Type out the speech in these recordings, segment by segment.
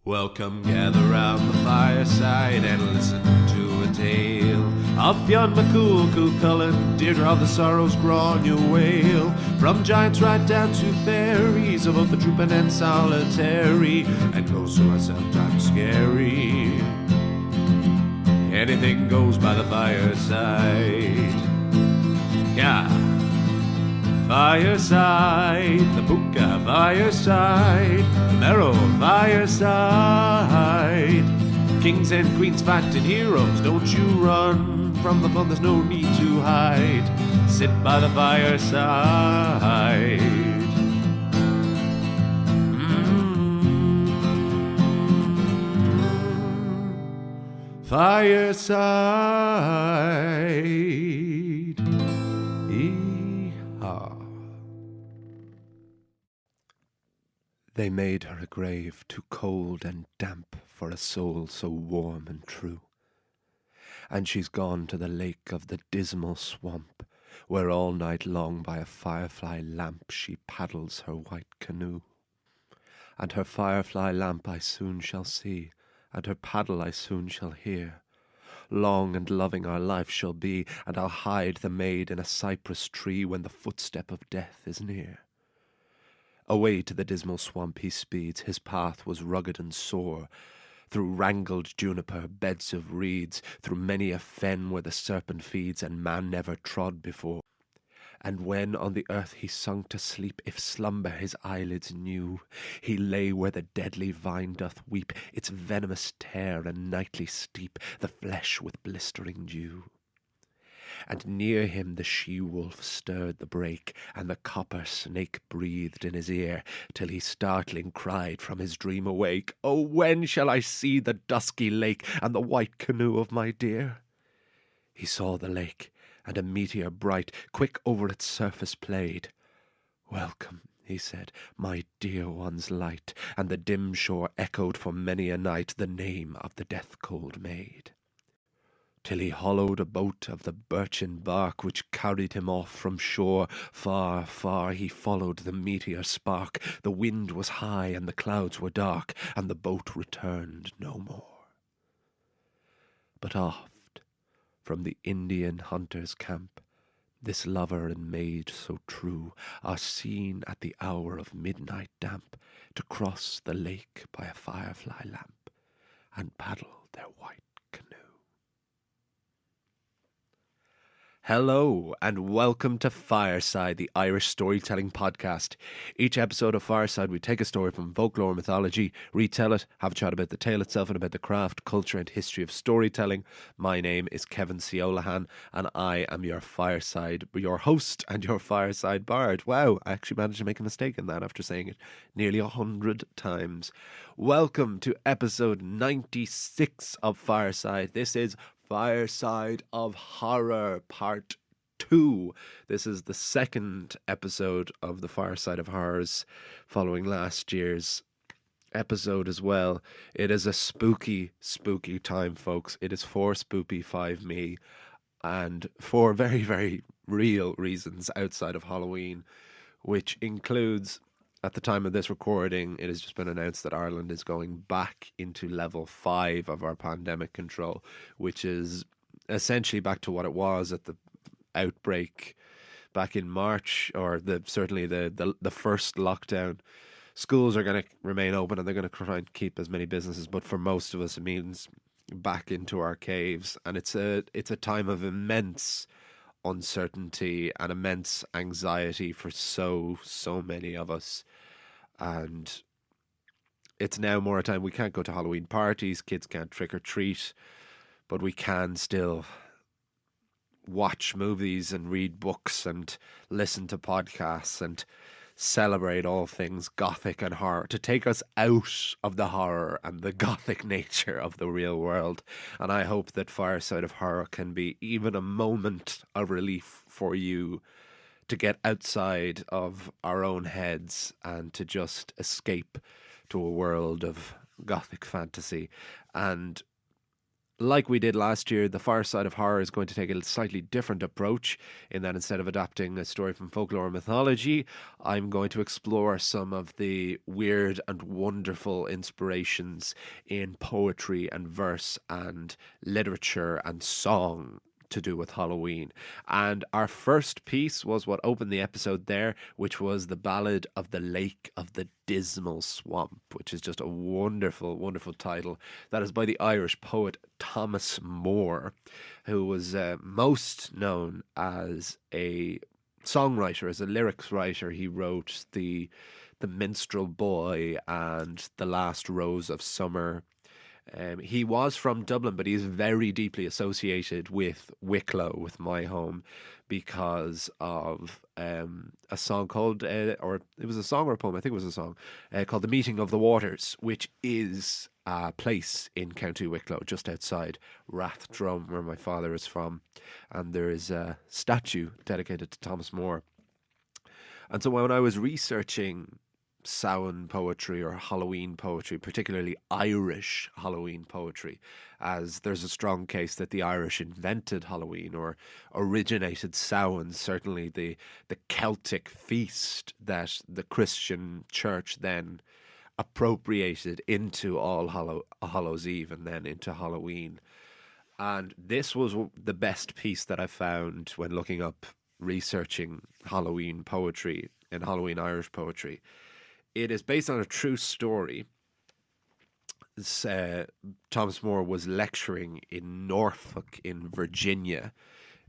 Welcome, gather round the fireside and listen to a tale of Fionn McCool, Cú Cullen, Deirdre of the Sorrows, Gráinne Wail. From giants right down to fairies, of both the trooping and solitary, and ghosts who are sometimes scary. Anything goes by the fireside. Yeah. Fireside, the Puka Fireside, the Marrow Fireside. Kings and queens fighting heroes, don't you run from the fun, there's no need to hide. Sit by the fireside. Fireside. They made her a grave too cold and damp for a soul so warm and true. And she's gone to the lake of the Dismal Swamp, where all night long by a firefly lamp she paddles her white canoe. And her firefly lamp I soon shall see, and her paddle I soon shall hear. Long and loving our life shall be, and I'll hide the maid in a cypress tree when the footstep of death is near. Away to the Dismal Swamp he speeds, his path was rugged and sore, through wrangled juniper, beds of reeds, through many a fen where the serpent feeds, and man never trod before. And when on the earth he sunk to sleep, if slumber his eyelids knew, he lay where the deadly vine doth weep, its venomous tear and nightly steep the flesh with blistering dew. And near him the she-wolf stirred the brake, and the copper snake breathed in his ear, till he startling cried from his dream awake, "Oh, when shall I see the dusky lake, and the white canoe of my dear?" He saw the lake, and a meteor bright quick over its surface played. "Welcome," he said, "my dear one's light," and the dim shore echoed for many a night the name of the death-cold maid. Till he hollowed a boat of the birchen bark, which carried him off from shore. Far, far he followed the meteor spark. The wind was high and the clouds were dark, and the boat returned no more. But oft, from the Indian hunter's camp, this lover and maid so true are seen at the hour of midnight damp to cross the lake by a firefly lamp and paddle their white canoe. Hello, and welcome to Fireside, the Irish storytelling podcast. Each episode of Fireside, we take a story from folklore and mythology, retell it, have a chat about the tale itself and about the craft, culture and history of storytelling. My name is Kevin C. O'Lahan, and I am your host and your Fireside bard. Wow, I actually managed to make a mistake in that after saying it nearly 100 times. Welcome to episode 96 of Fireside. This is Fireside of Horror Part 2. This is the second episode of the Fireside of Horrors, following last year's episode as well. It is a spooky, spooky time, folks. It is for Spoopy 5 Me, and for very, very real reasons outside of Halloween, which includes, at the time of this recording, it has just been announced that Ireland is going back into level 5 of our pandemic control, which is essentially back to what it was at the outbreak back in March, or certainly the first lockdown. Schools are going to remain open and they're going to try and keep as many businesses, but for most of us it means back into our caves, and it's a time of immense uncertainty and immense anxiety for so many of us. And it's now more a time we can't go to Halloween parties, kids can't trick or treat, but we can still watch movies and read books and listen to podcasts and celebrate all things gothic and horror, to take us out of the horror and the gothic nature of the real world. And I hope that Fireside of Horror can be even a moment of relief for you, to get outside of our own heads and to just escape to a world of gothic fantasy. And like we did last year, the Fireside of Horror is going to take a slightly different approach in that instead of adapting a story from folklore and mythology, I'm going to explore some of the weird and wonderful inspirations in poetry and verse and literature and song to do with Halloween. And our first piece was what opened the episode there, which was the Ballad of the Lake of the Dismal Swamp, which is just a wonderful, wonderful title. That is by the Irish poet Thomas Moore, who was most known as a songwriter, as a lyrics writer. He wrote the Minstrel Boy and The Last Rose of Summer. He was from Dublin, but he's very deeply associated with Wicklow, with my home, because of a song called, or it was a song or a poem, I think it was a song, called The Meeting of the Waters, which is a place in County Wicklow, just outside Rathdrum, where my father is from. And there is a statue dedicated to Thomas Moore. And so when I was researching Samhain poetry or Halloween poetry, particularly Irish Halloween poetry, as there's a strong case that the Irish invented Halloween or originated Samhain, certainly the Celtic feast that the Christian church then appropriated into Hallows Eve and then into Halloween. And this was the best piece that I found when looking up, researching Halloween poetry and Halloween Irish poetry. It is based on a true story. Thomas Moore was lecturing in Norfolk in Virginia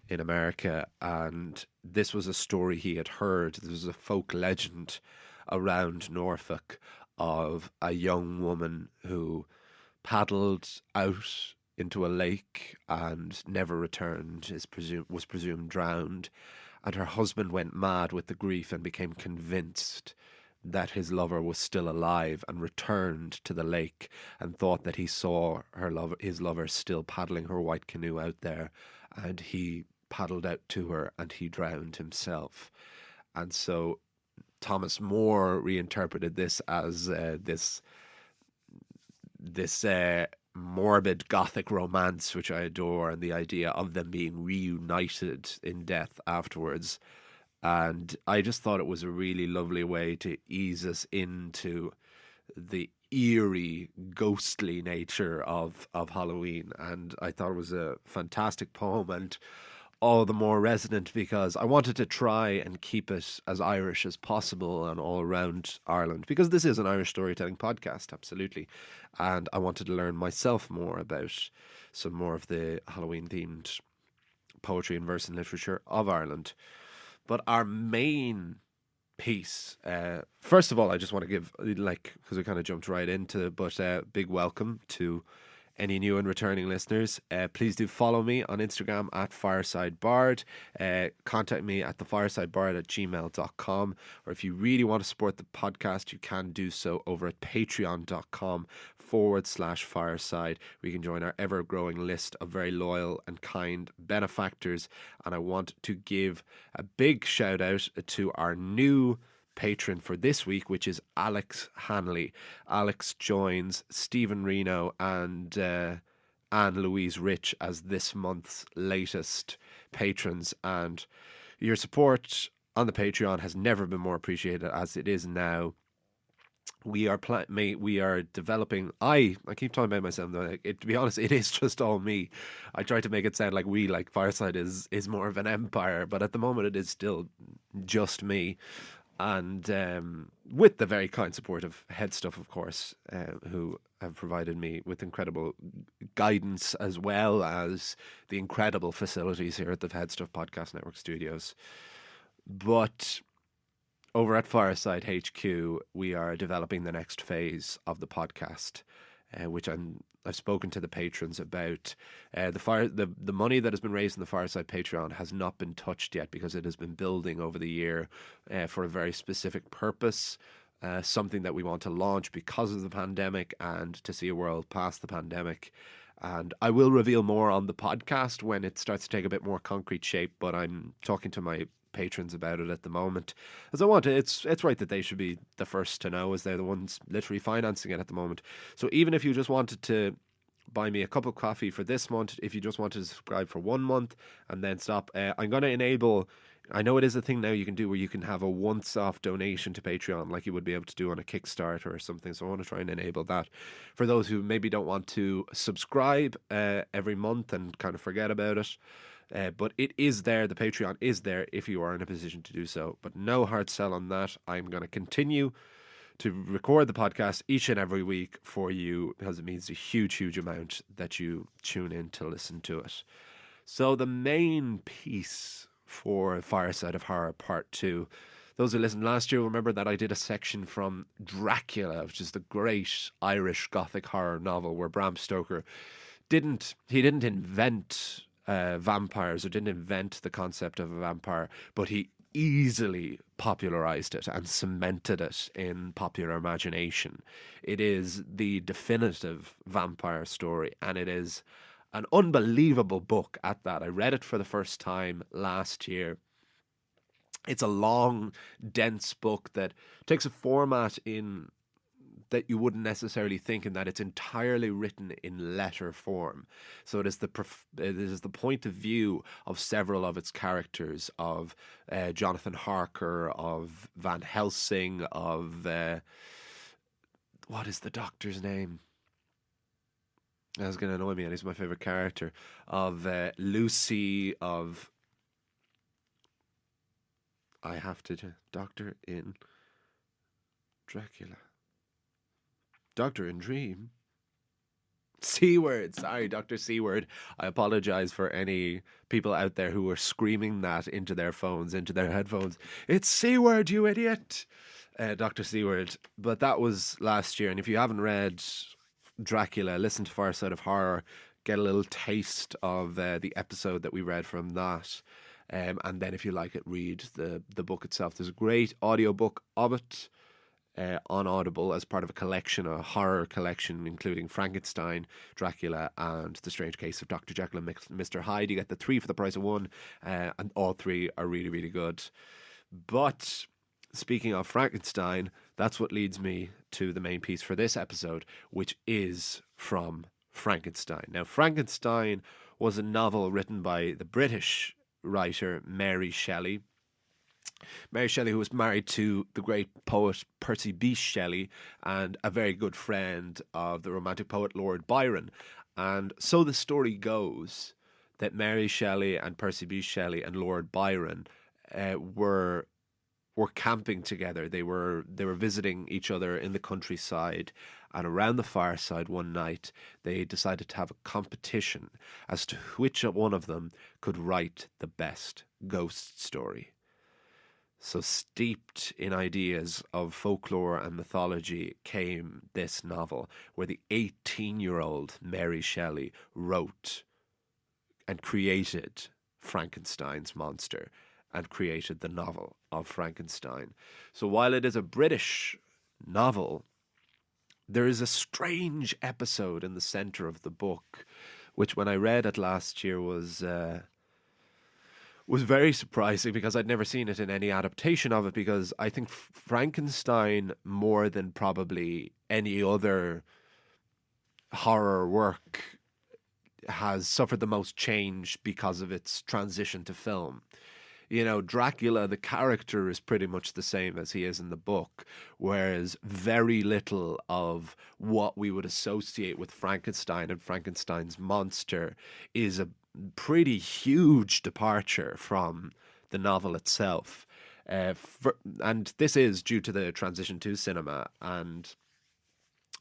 in America, and this was a story he had heard. This was a folk legend around Norfolk of a young woman who paddled out into a lake and never returned, was presumed drowned, and her husband went mad with the grief and became convinced that his lover was still alive and returned to the lake and thought that he saw his lover still paddling her white canoe out there, and he paddled out to her and he drowned himself. And so Thomas Moore reinterpreted this as this morbid gothic romance, which I adore, and the idea of them being reunited in death afterwards. And I just thought it was a really lovely way to ease us into the eerie, ghostly nature of Halloween. And I thought it was a fantastic poem, and all the more resonant because I wanted to try and keep it as Irish as possible and all around Ireland, because this is an Irish storytelling podcast, absolutely. And I wanted to learn myself more about some more of the Halloween-themed poetry and verse and literature of Ireland. But our main piece, first of all, I just want to give, because we kind of jumped right into, but big welcome to any new and returning listeners. Please do follow me on Instagram at FiresideBard. Contact me at thefiresidebard@gmail.com. Or if you really want to support the podcast, you can do so over at patreon.com/Fireside, where you can join our ever-growing list of very loyal and kind benefactors. And I want to give a big shout out to our new patron for this week, which is Alex Hanley. Alex joins Stephen Reno and Anne-Louise Rich as this month's latest patrons, and your support on the Patreon has never been more appreciated as it is now. We are developing. I keep talking about myself though. To be honest, it is just all me. I try to make it sound like Fireside is more of an empire, but at the moment it is still just me. And with the very kind support of Head Stuff, of course, who have provided me with incredible guidance, as well as the incredible facilities here at the Head Stuff Podcast Network studios. But over at Fireside HQ, we are developing the next phase of the podcast, which I've spoken to the patrons about. The money that has been raised in the Fireside Patreon has not been touched yet because it has been building over the year for a very specific purpose, something that we want to launch because of the pandemic and to see a world past the pandemic. And I will reveal more on the podcast when it starts to take a bit more concrete shape, but I'm talking to my patrons about it at the moment, as I want to. It's right that they should be the first to know, as they're the ones literally financing it at the moment. So even if you just wanted to buy me a cup of coffee for this month if you just want to subscribe for 1 month and then stop. I'm going to enable, I know it is a thing now you can do where you can have a once-off donation to Patreon like you would be able to do on a Kickstarter or something. So I want to try and enable that for those who maybe don't want to subscribe every month and kind of forget about it. But it is there. The Patreon is there if you are in a position to do so. But no hard sell on that. I'm going to continue to record the podcast each and every week for you because it means a huge, huge amount that you tune in to listen to it. So the main piece for Fireside of Horror Part 2, those who listened last year remember that I did a section from Dracula, which is the great Irish gothic horror novel where Bram Stoker didn't invent vampires or didn't invent the concept of a vampire, but he easily popularized it and cemented it in popular imagination. It is the definitive vampire story, and it is an unbelievable book at that. I read it for the first time last year. It's a long, dense book that takes a format in that you wouldn't necessarily think, in that it's entirely written in letter form. So it is the point of view of several of its characters, of Jonathan Harker, of Van Helsing, of what is the doctor's name? That's going to annoy me, and he's my favourite character. Of Lucy, of I have to Doctor in Dracula. Doctor in Dream. C-word. Sorry, Dr. C-word. I apologize for any people out there who were screaming that into their phones, into their headphones. It's C-word, you idiot. Dr. C-word. But that was last year. And if you haven't read Dracula, listen to Fireside of Horror. Get a little taste of the episode that we read from that. And then if you like it, read the book itself. There's a great audiobook of it. On Audible as part of a collection, a horror collection, including Frankenstein, Dracula, and The Strange Case of Dr. Jekyll and Mr. Hyde. You get the 3 for the price of 1, and all 3 are really, really good. But speaking of Frankenstein, that's what leads me to the main piece for this episode, which is from Frankenstein. Now, Frankenstein was a novel written by the British writer Mary Shelley. Mary Shelley, who was married to the great poet Percy Bysshe Shelley and a very good friend of the romantic poet Lord Byron. And so the story goes that Mary Shelley and Percy Bysshe Shelley and Lord Byron were camping together. They were visiting each other in the countryside, and around the fireside one night they decided to have a competition as to which one of them could write the best ghost story. So steeped in ideas of folklore and mythology came this novel, where the 18-year-old Mary Shelley wrote and created Frankenstein's monster and created the novel of Frankenstein. So while it is a British novel, there is a strange episode in the centre of the book, which when I read it last year was very surprising, because I'd never seen it in any adaptation of it, because I think Frankenstein, more than probably any other horror work, has suffered the most change because of its transition to film. You know, Dracula, the character, is pretty much the same as he is in the book, whereas very little of what we would associate with Frankenstein and Frankenstein's monster is a pretty huge departure from the novel itself. And this is due to the transition to cinema. And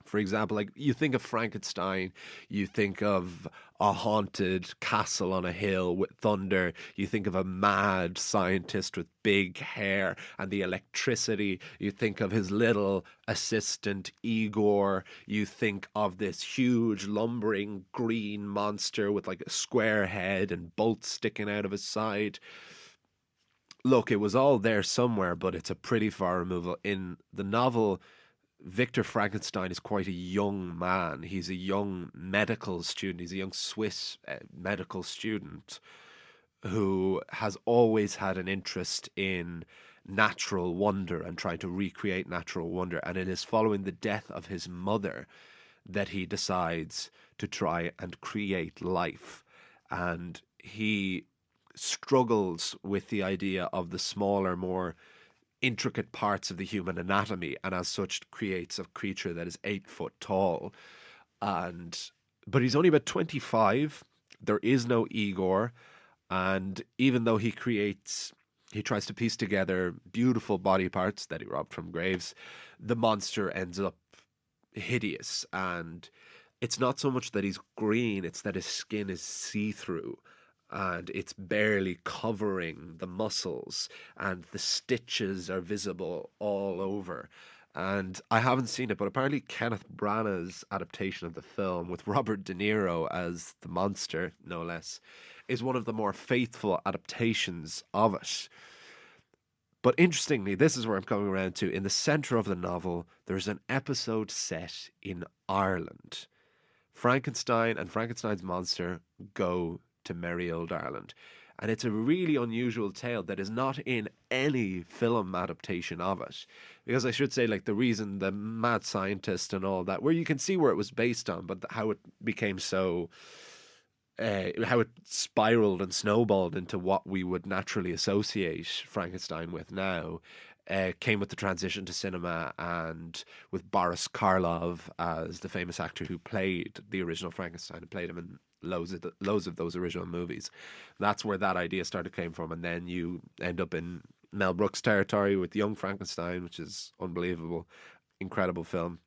for example, like, you think of Frankenstein, you think of a haunted castle on a hill with thunder. You think of a mad scientist with big hair and the electricity. You think of his little assistant, Igor. You think of this huge lumbering green monster with like a square head and bolts sticking out of his side. Look, it was all there somewhere, but it's a pretty far removal. In the novel, Victor Frankenstein is quite a young man. He's a young medical student. He's a young Swiss medical student who has always had an interest in natural wonder and trying to recreate natural wonder. And it is following the death of his mother that he decides to try and create life. And he struggles with the idea of the smaller, more intricate parts of the human anatomy, and as such creates a creature that is 8 foot tall. But he's only about 25. There is no Igor, and even though he tries to piece together beautiful body parts that he robbed from graves, the monster ends up hideous. And it's not so much that he's green, it's that his skin is see-through and it's barely covering the muscles, and the stitches are visible all over. And I haven't seen it, but apparently Kenneth Branagh's adaptation of the film, with Robert De Niro as the monster, no less, is one of the more faithful adaptations of it. But interestingly, this is where I'm coming around to. In the centre of the novel, there's an episode set in Ireland. Frankenstein and Frankenstein's monster go to merry old Ireland. And it's a really unusual tale that is not in any film adaptation of it. Because I should say, like, the reason the mad scientist and all that, where you can see where it was based on, but how it became so, how it spiraled and snowballed into what we would naturally associate Frankenstein with now, came with the transition to cinema, and with Boris Karloff as the famous actor who played the original Frankenstein and played him in loads of those original movies. That's where that idea came from, and then you end up in Mel Brooks territory with Young Frankenstein, which is unbelievable, incredible film.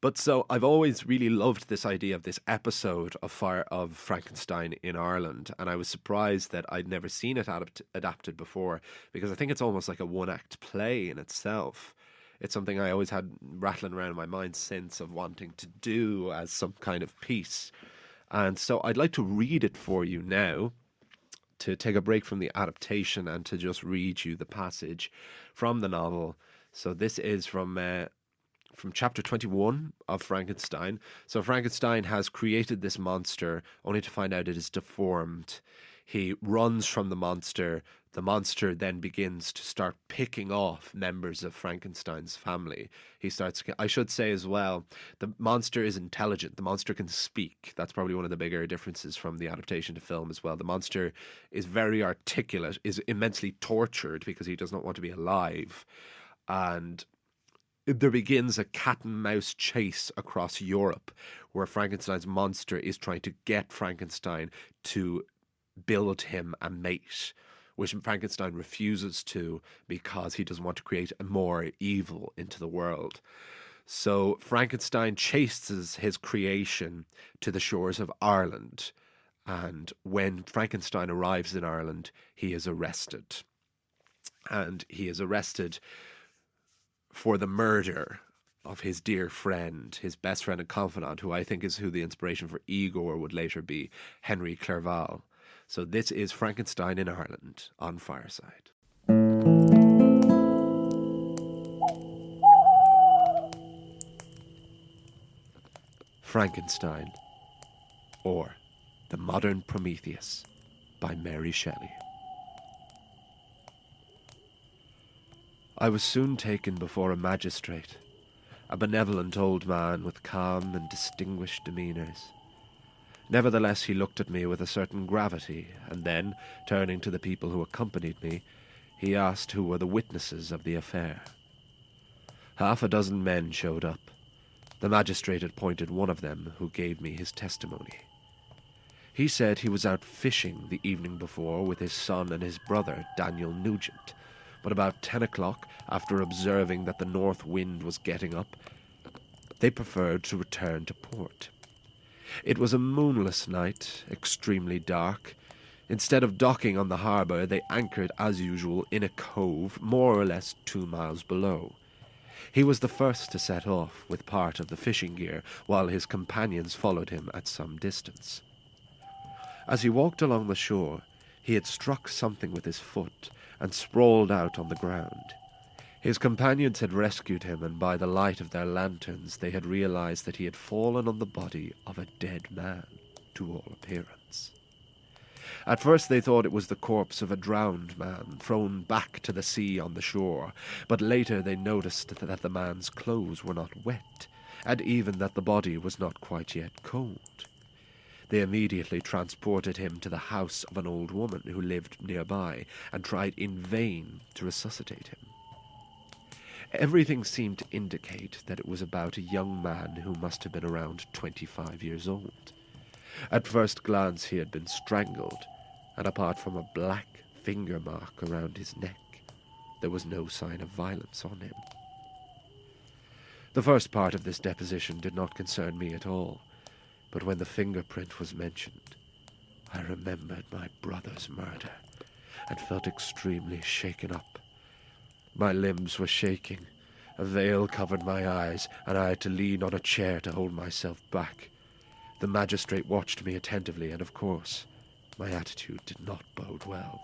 But so I've always really loved this idea of this episode of Frankenstein in Ireland, and I was surprised that I'd never seen it adapted before, because I think it's almost like a one-act play in itself. It's something I always had rattling around in my mind since, of wanting to do as some kind of piece. And so I'd like to read it for you now, to take a break from the adaptation and to just read you the passage from the novel. So this is from chapter 21 of Frankenstein. So Frankenstein has created this monster only to find out it is deformed. He runs from the monster. The monster then begins to start picking off members of Frankenstein's family. I should say as well, the monster is intelligent. The monster can speak. That's probably one of the bigger differences from the adaptation to film as well. The monster is very articulate, is immensely tortured because he does not want to be alive. And there begins a cat and mouse chase across Europe, where Frankenstein's monster is trying to get Frankenstein to build him a mate, which Frankenstein refuses to because he doesn't want to create more evil into the world. So Frankenstein chases his creation to the shores of Ireland, and when Frankenstein arrives in Ireland, he is arrested. And he is arrested for the murder of his dear friend, his best friend and confidant, who I think is who the inspiration for Igor would later be, Henry Clerval. So this is Frankenstein in Ireland on Fireside. Frankenstein, or The Modern Prometheus, by Mary Shelley. I was soon taken before a magistrate, a benevolent old man with calm and distinguished demeanours. Nevertheless, he looked at me with a certain gravity, and then, turning to the people who accompanied me, he asked who were the witnesses of the affair. 6 men showed up. The magistrate appointed one of them, who gave me his testimony. He said he was out fishing the evening before with his son and his brother, Daniel Nugent, but about 10 o'clock, after observing that the north wind was getting up, they preferred to return to port. It was a moonless night, extremely dark. Instead of docking on the harbour, they anchored as usual in a cove more or less 2 miles below. He was the first to set off with part of the fishing gear, while his companions followed him at some distance. As he walked along the shore, he had struck something with his foot and sprawled out on the ground. His companions had rescued him, and by the light of their lanterns they had realized that he had fallen on the body of a dead man, to all appearance. At first they thought it was the corpse of a drowned man thrown back to the sea on the shore, but later they noticed that the man's clothes were not wet, and even that the body was not quite yet cold. They immediately transported him to the house of an old woman who lived nearby and tried in vain to resuscitate him. Everything seemed to indicate that it was about a young man who must have been around 25 years old. At first glance he had been strangled, and apart from a black finger mark around his neck, there was no sign of violence on him. The first part of this deposition did not concern me at all, but when the fingerprint was mentioned, I remembered my brother's murder and felt extremely shaken up. My limbs were shaking, a veil covered my eyes, and I had to lean on a chair to hold myself back. The magistrate watched me attentively, and of course, my attitude did not bode well.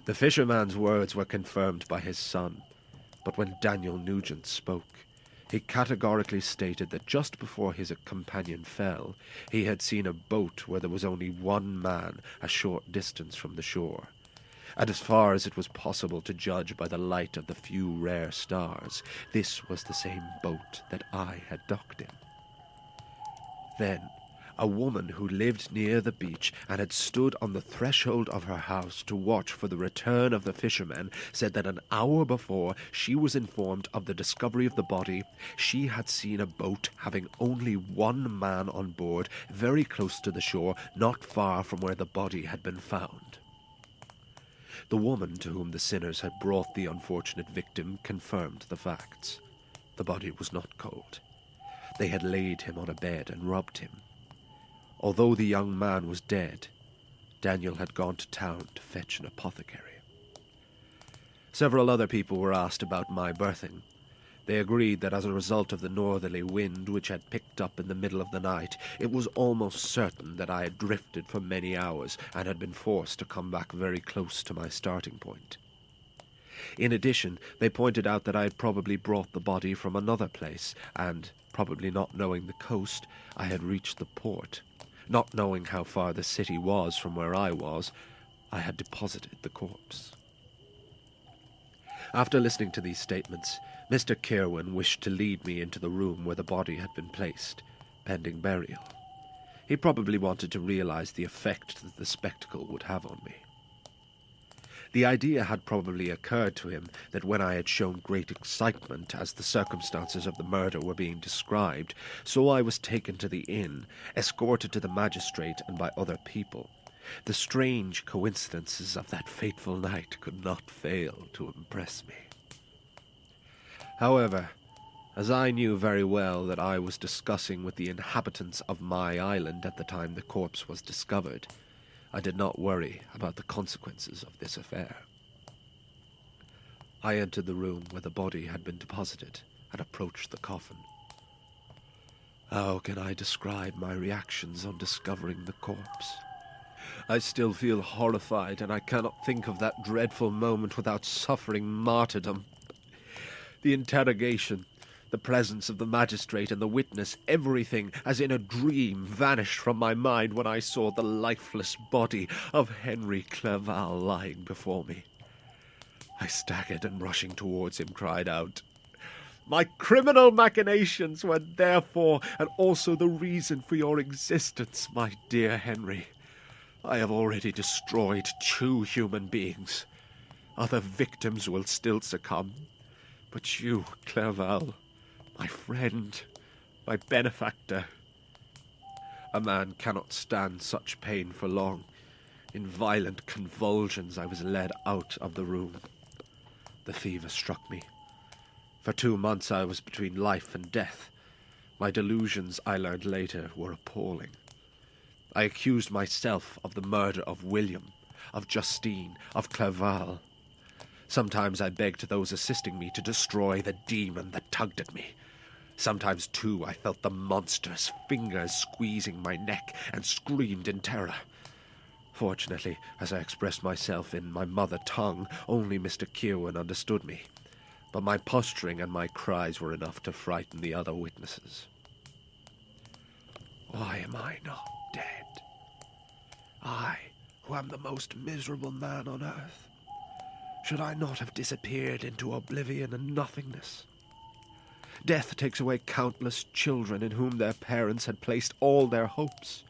The fisherman's words were confirmed by his son, but when Daniel Nugent spoke, he categorically stated that just before his companion fell, he had seen a boat where there was only one man a short distance from the shore. And as far as it was possible to judge by the light of the few rare stars, this was the same boat that I had docked in. Then, a woman who lived near the beach and had stood on the threshold of her house to watch for the return of the fishermen said that an hour before she was informed of the discovery of the body, she had seen a boat having only one man on board very close to the shore, not far from where the body had been found. The woman to whom the sinners had brought the unfortunate victim confirmed the facts. The body was not cold. They had laid him on a bed and rubbed him. Although the young man was dead, Daniel had gone to town to fetch an apothecary. Several other people were asked about my birthing. They agreed that as a result of the northerly wind which had picked up in the middle of the night, it was almost certain that I had drifted for many hours and had been forced to come back very close to my starting point. In addition, they pointed out that I had probably brought the body from another place, and, probably not knowing the coast, I had reached the port. Not knowing how far the city was from where I was, I had deposited the corpse. After listening to these statements, Mr. Kirwan wished to lead me into the room where the body had been placed, pending burial. He probably wanted to realize the effect that the spectacle would have on me. The idea had probably occurred to him that when I had shown great excitement as the circumstances of the murder were being described, so I was taken to the inn, escorted to the magistrate and by other people. The strange coincidences of that fateful night could not fail to impress me. However, as I knew very well that I was discussing with the inhabitants of my island at the time the corpse was discovered, I did not worry about the consequences of this affair. I entered the room where the body had been deposited and approached the coffin. How can I describe my reactions on discovering the corpse? I still feel horrified, and I cannot think of that dreadful moment without suffering martyrdom. The interrogation, the presence of the magistrate and the witness, everything, as in a dream, vanished from my mind when I saw the lifeless body of Henry Clerval lying before me. I staggered and, rushing towards him, cried out, "My criminal machinations were therefore, and also the reason for your existence, my dear Henry. I have already destroyed 2 human beings. Other victims will still succumb. But you, Clerval, my friend, my benefactor. A man cannot stand such pain for long. In violent convulsions I was led out of the room. The fever struck me. For 2 months I was between life and death. My delusions, I learned later, were appalling. I accused myself of the murder of William, of Justine, of Clerval. Sometimes I begged those assisting me to destroy the demon that tugged at me. Sometimes, too, I felt the monstrous fingers squeezing my neck and screamed in terror. Fortunately, as I expressed myself in my mother tongue, only Mr. Kirwan understood me. But my posturing and my cries were enough to frighten the other witnesses. Why am I not dead? I, who am the most miserable man on earth. Should I not have disappeared into oblivion and nothingness? Death takes away countless children in whom their parents had placed all their hopes.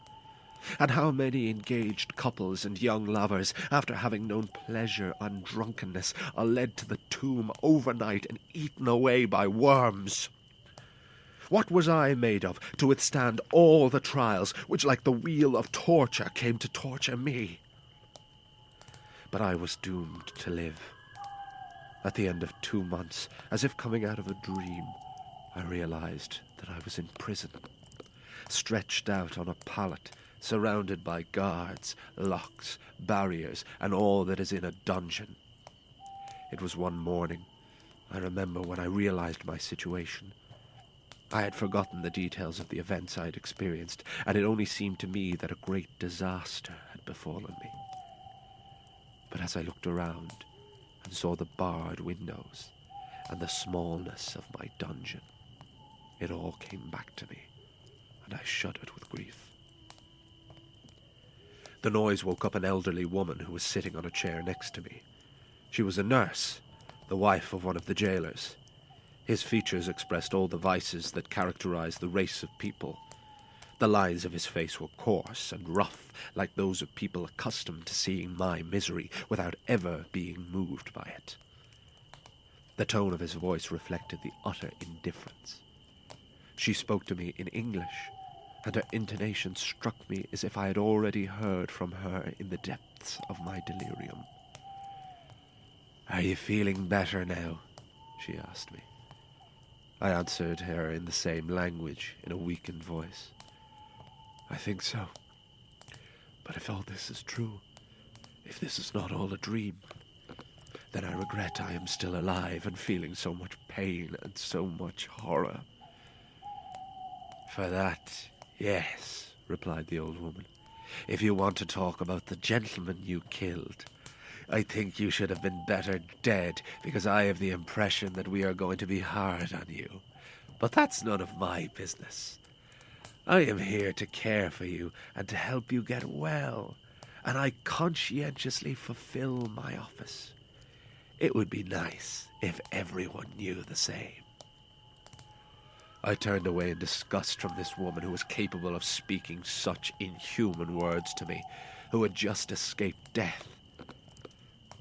And how many engaged couples and young lovers, after having known pleasure and drunkenness, are led to the tomb overnight and eaten away by worms? What was I made of to withstand all the trials which, like the wheel of torture, came to torture me? But I was doomed to live. At the end of 2 months, as if coming out of a dream, I realized that I was in prison, stretched out on a pallet, surrounded by guards, locks, barriers, and all that is in a dungeon. It was one morning, I remember, when I realized my situation. I had forgotten the details of the events I had experienced, and it only seemed to me that a great disaster had befallen me. But as I looked around and saw the barred windows and the smallness of my dungeon, it all came back to me, and I shuddered with grief. The noise woke up an elderly woman who was sitting on a chair next to me. She was a nurse, the wife of one of the jailers. His features expressed all the vices that characterize the race of people. The lines of his face were coarse and rough, like those of people accustomed to seeing my misery without ever being moved by it. The tone of his voice reflected the utter indifference. She spoke to me in English, and her intonation struck me as if I had already heard from her in the depths of my delirium. "Are you feeling better now?" she asked me. I answered her in the same language, in a weakened voice. "I think so. But if all this is true, if this is not all a dream, then I regret I am still alive and feeling so much pain and so much horror." "For that, yes," replied the old woman. "If you want to talk about the gentleman you killed, I think you should have been better dead, because I have the impression that we are going to be hard on you. But that's none of my business. I am here to care for you and to help you get well, and I conscientiously fulfill my office. It would be nice if everyone knew the same." I turned away in disgust from this woman who was capable of speaking such inhuman words to me, who had just escaped death.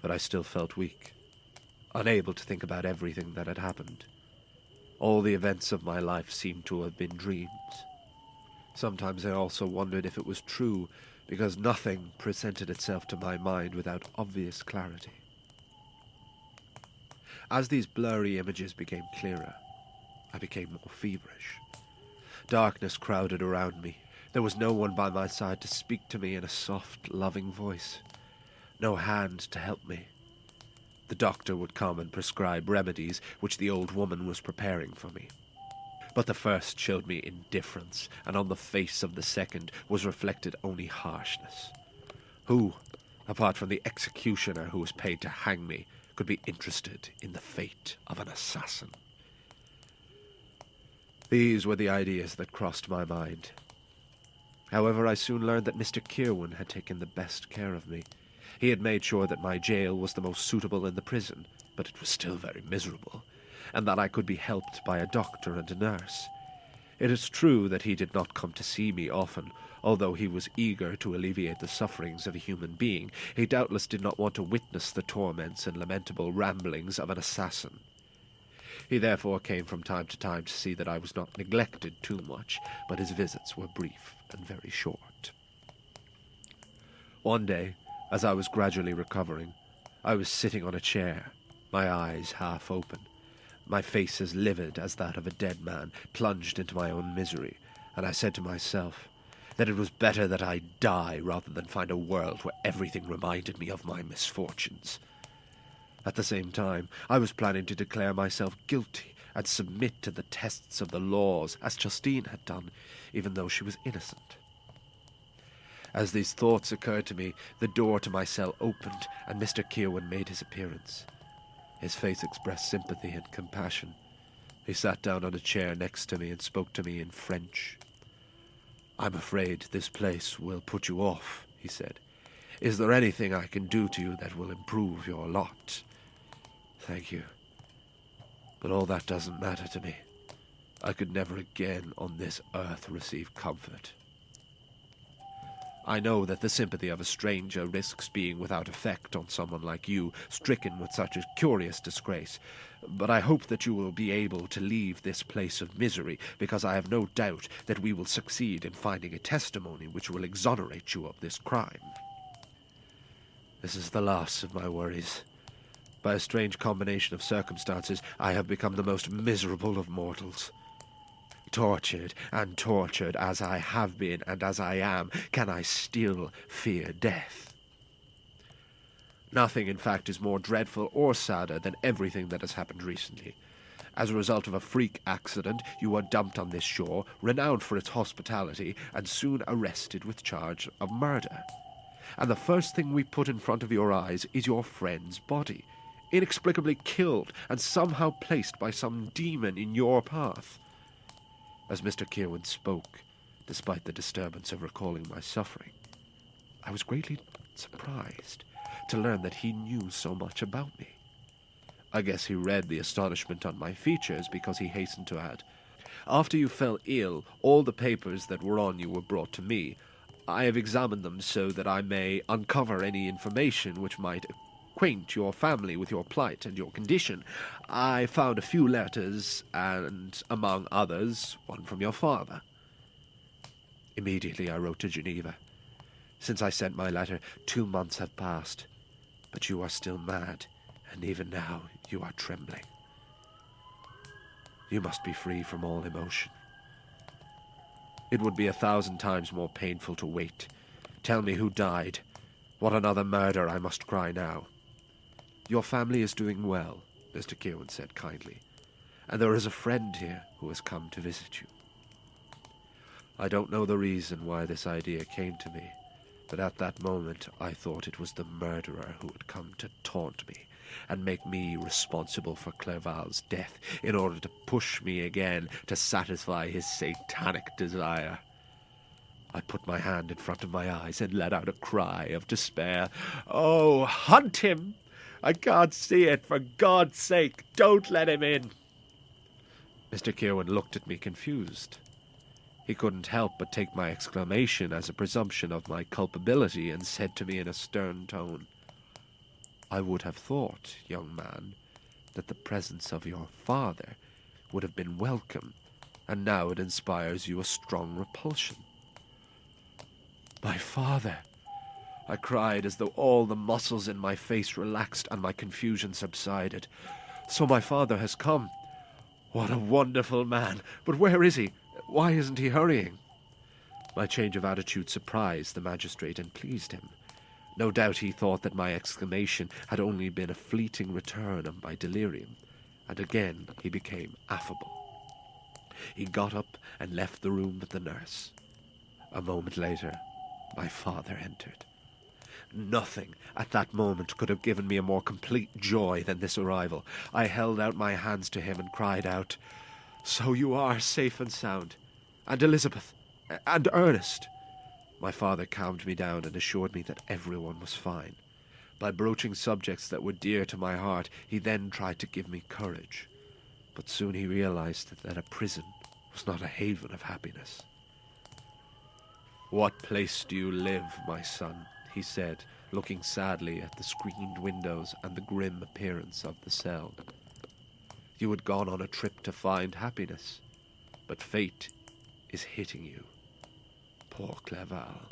But I still felt weak, unable to think about everything that had happened. All the events of my life seemed to have been dreams. Sometimes I also wondered if it was true, because nothing presented itself to my mind without obvious clarity. As these blurry images became clearer, I became more feverish. Darkness crowded around me. There was no one by my side to speak to me in a soft, loving voice. No hand to help me. The doctor would come and prescribe remedies which the old woman was preparing for me. But the first showed me indifference, and on the face of the second was reflected only harshness. Who, apart from the executioner who was paid to hang me, could be interested in the fate of an assassin? These were the ideas that crossed my mind. However, I soon learned that Mr. Kirwan had taken the best care of me. He had made sure that my jail was the most suitable in the prison, but it was still very miserable, and that I could be helped by a doctor and a nurse. It is true that he did not come to see me often. Although he was eager to alleviate the sufferings of a human being, he doubtless did not want to witness the torments and lamentable ramblings of an assassin. He therefore came from time to time to see that I was not neglected too much, but his visits were brief and very short. One day, as I was gradually recovering, I was sitting on a chair, my eyes half open, my face as livid as that of a dead man, plunged into my own misery, and I said to myself that it was better that I die rather than find a world where everything reminded me of my misfortunes. At the same time, I was planning to declare myself guilty and submit to the tests of the laws, as Justine had done, even though she was innocent. As these thoughts occurred to me, the door to my cell opened, and Mr. Kirwan made his appearance. His face expressed sympathy and compassion. He sat down on a chair next to me and spoke to me in French. "I'm afraid this place will put you off," he said. "Is there anything I can do to you that will improve your lot?" "Thank you. But all that doesn't matter to me. I could never again on this earth receive comfort. I know that the sympathy of a stranger risks being without effect on someone like you, stricken with such a curious disgrace, but I hope that you will be able to leave this place of misery, because I have no doubt that we will succeed in finding a testimony which will exonerate you of this crime. This is the last of my worries. By a strange combination of circumstances, I have become the most miserable of mortals. Tortured and tortured as I have been and as I am, can I still fear death? Nothing, in fact, is more dreadful or sadder than everything that has happened recently. As a result of a freak accident, you were dumped on this shore, renowned for its hospitality, and soon arrested with charge of murder. And the first thing we put in front of your eyes is your friend's body, inexplicably killed and somehow placed by some demon in your path. As Mr. Kirwan spoke, despite the disturbance of recalling my suffering, I was greatly surprised to learn that he knew so much about me. I guess he read the astonishment on my features, because he hastened to add, "After you fell ill, all the papers that were on you were brought to me. I have examined them so that I may uncover any information which might acquaint your family with your plight and your condition. I found a few letters, and, among others, one from your father." Immediately I wrote to Geneva. Since I sent my letter, 2 months have passed, but you are still mad, and even now you are trembling. You must be free from all emotion. It would be 1,000 times more painful to wait. Tell me who died. What another murder I must cry now. Your family is doing well, Mr. Kirwan said kindly, and there is a friend here who has come to visit you. I don't know the reason why this idea came to me, but at that moment I thought it was the murderer who had come to taunt me and make me responsible for Clerval's death in order to push me again to satisfy his satanic desire. I put my hand in front of my eyes and let out a cry of despair. "Oh, hunt him! I can't see it. For God's sake, don't let him in." Mr. Kirwan looked at me confused. He couldn't help but take my exclamation as a presumption of my culpability, and said to me in a stern tone, "I would have thought, young man, that the presence of your father would have been welcome, and now it inspires you a strong repulsion." "My father!" I cried, as though all the muscles in my face relaxed and my confusion subsided. "So my father has come. What a wonderful man! But where is he? Why isn't he hurrying?" My change of attitude surprised the magistrate and pleased him. No doubt he thought that my exclamation had only been a fleeting return of my delirium, and again he became affable. He got up and left the room with the nurse. A moment later, my father entered. Nothing at that moment could have given me a more complete joy than this arrival. I held out my hands to him and cried out, "So you are safe and sound, and Elizabeth, and Ernest." My father calmed me down and assured me that everyone was fine. By broaching subjects that were dear to my heart, he then tried to give me courage. But soon he realized that a prison was not a haven of happiness. "What place do you live, my son?" he said, looking sadly at the screened windows and the grim appearance of the cell. "You had gone on a trip to find happiness, but fate is hitting you. Poor Clerval."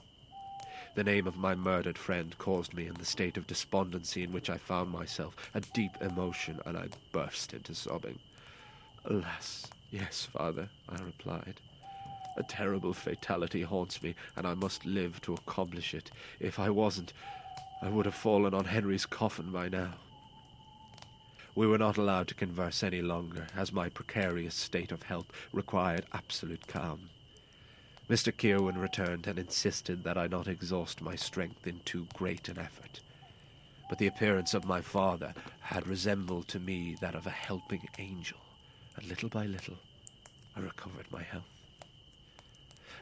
The name of my murdered friend caused me in the state of despondency in which I found myself a deep emotion, and I burst into sobbing. "Alas, yes, father," I replied. "A terrible fatality haunts me, and I must live to accomplish it. If I wasn't, I would have fallen on Henry's coffin by now." We were not allowed to converse any longer, as my precarious state of health required absolute calm. Mr. Kirwan returned and insisted that I not exhaust my strength in too great an effort. But the appearance of my father had resembled to me that of a helping angel, and little by little I recovered my health.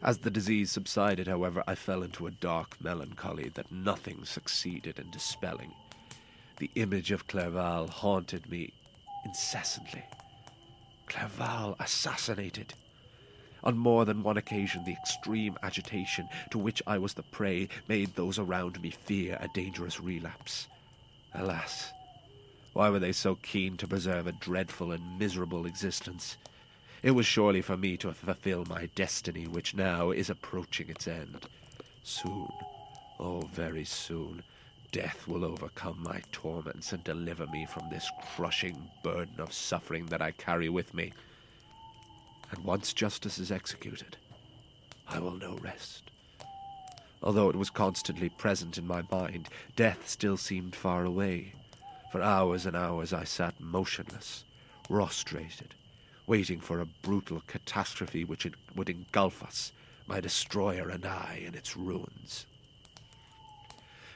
As the disease subsided, however, I fell into a dark melancholy that nothing succeeded in dispelling. The image of Clerval haunted me incessantly. Clerval assassinated. On more than one occasion, the extreme agitation to which I was the prey made those around me fear a dangerous relapse. Alas, why were they so keen to preserve a dreadful and miserable existence? It was surely for me to fulfill my destiny, which now is approaching its end. Soon, oh very soon, death will overcome my torments and deliver me from this crushing burden of suffering that I carry with me. And once justice is executed, I will know rest. Although it was constantly present in my mind, death still seemed far away. For hours and hours I sat motionless, prostrated, waiting for a brutal catastrophe which would engulf us, my destroyer and I, in its ruins.